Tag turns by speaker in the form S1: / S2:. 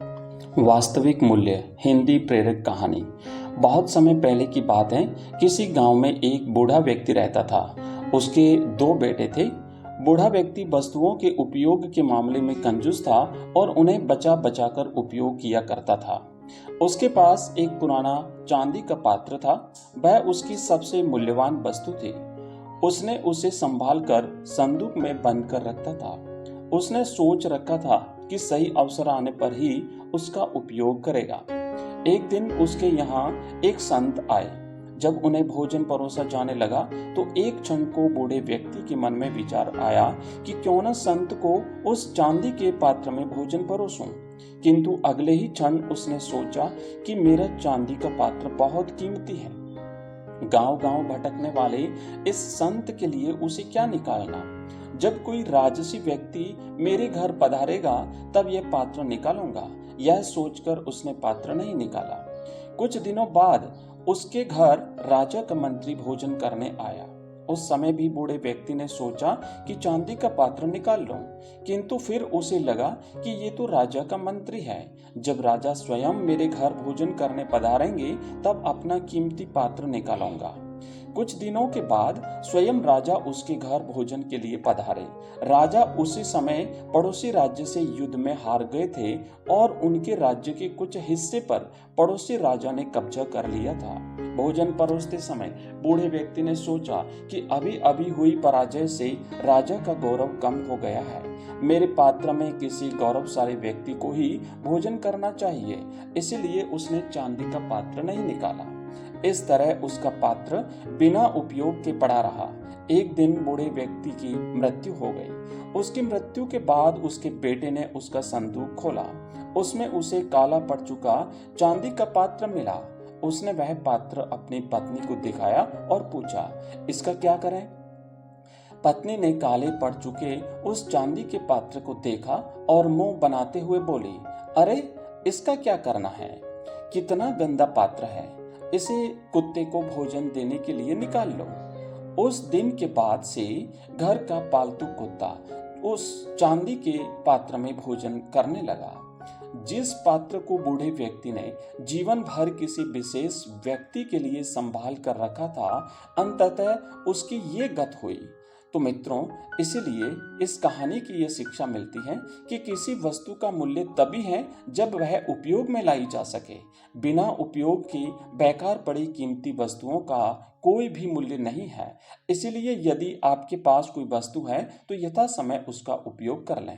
S1: वास्तविक मूल्य हिंदी प्रेरक कहानी। बहुत समय पहले की बात है। किसी गांव में एक बूढ़ा व्यक्ति रहता था। उसके दो बेटे थे। बूढ़ा व्यक्ति वस्तुओं के उपयोग के मामले में कंजूस था और उन्हें बचा बचा कर उपयोग किया करता था। उसके पास एक पुराना चांदी का पात्र था। वह उसकी सबसे मूल्यवान वस्तु थी। उसने उसे संभाल कर संदूक में बंद कर रखा था। उसने सोच रखा था कि सही अवसर आने पर ही उसका उपयोग करेगा। एक दिन उसके यहाँ एक संत आए। जब उन्हें भोजन परोसा जाने लगा तो एक क्षण को बूढ़े व्यक्ति के मन में विचार आया कि क्यों न संत को उस चांदी के पात्र में भोजन परोसूं। किंतु अगले ही क्षण उसने सोचा कि मेरा चांदी का पात्र बहुत कीमती है। गांव-गांव भटकने वाले इस संत के लिए उसे क्या निकालना। जब कोई राजसी व्यक्ति मेरे घर पधारेगा तब यह पात्र निकालूंगा। यह सोचकर उसने पात्र नहीं निकाला। कुछ दिनों बाद उसके घर राजा का मंत्री भोजन करने आया। उस समय भी बूढ़े व्यक्ति ने सोचा कि चांदी का पात्र निकाल लूं, किंतु फिर उसे लगा कि ये तो राजा का मंत्री है। जब राजा स्वयं मेरे घर भोजन करने पधारेंगे तब अपना कीमती पात्र निकालूंगा। कुछ दिनों के बाद स्वयं राजा उसके घर भोजन के लिए पधारे। राजा उसी समय पड़ोसी राज्य से युद्ध में हार गए थे और उनके राज्य के कुछ हिस्से पर पड़ोसी राजा ने कब्जा कर लिया था। भोजन परोसते समय बूढ़े व्यक्ति ने सोचा कि अभी अभी हुई पराजय से राजा का गौरव कम हो गया है। मेरे पात्र में किसी गौरवशाली व्यक्ति को ही भोजन करना चाहिए। इसलिए उसने चांदी का पात्र नहीं निकाला। इस तरह उसका पात्र बिना उपयोग के पड़ा रहा। एक दिन बूढ़े व्यक्ति की मृत्यु हो गई। उसकी मृत्यु के बाद उसके बेटे ने उसका संदूक खोला। उसमें उसे काला पड़ चुका चांदी का पात्र मिला। उसने वह पात्र अपनी पत्नी को दिखाया और पूछा, इसका क्या करें? पत्नी ने काले पड़ चुके उस चांदी के पात्र को देखा और मुंह बनाते हुए बोली, अरे इसका क्या करना है? कितना गंदा पात्र है। इसे कुत्ते को भोजन देने के लिए निकाल लो। उस दिन के बाद से घर का पालतू कुत्ता उस चांदी के पात्र में भोजन करने लगा। जिस पात्र को बूढ़े व्यक्ति ने जीवन भर किसी विशेष व्यक्ति के लिए संभाल कर रखा था, अंततः उसकी ये गत हुई। तो मित्रों, इसीलिए इस कहानी की ये शिक्षा मिलती है कि किसी वस्तु का मूल्य तभी है जब वह उपयोग में लाई जा सके। बिना उपयोग की बेकार पड़ी कीमती वस्तुओं का कोई भी मूल्य नहीं है। इसीलिए यदि आपके पास कोई वस्तु है तो यथा समय उसका उपयोग कर लें।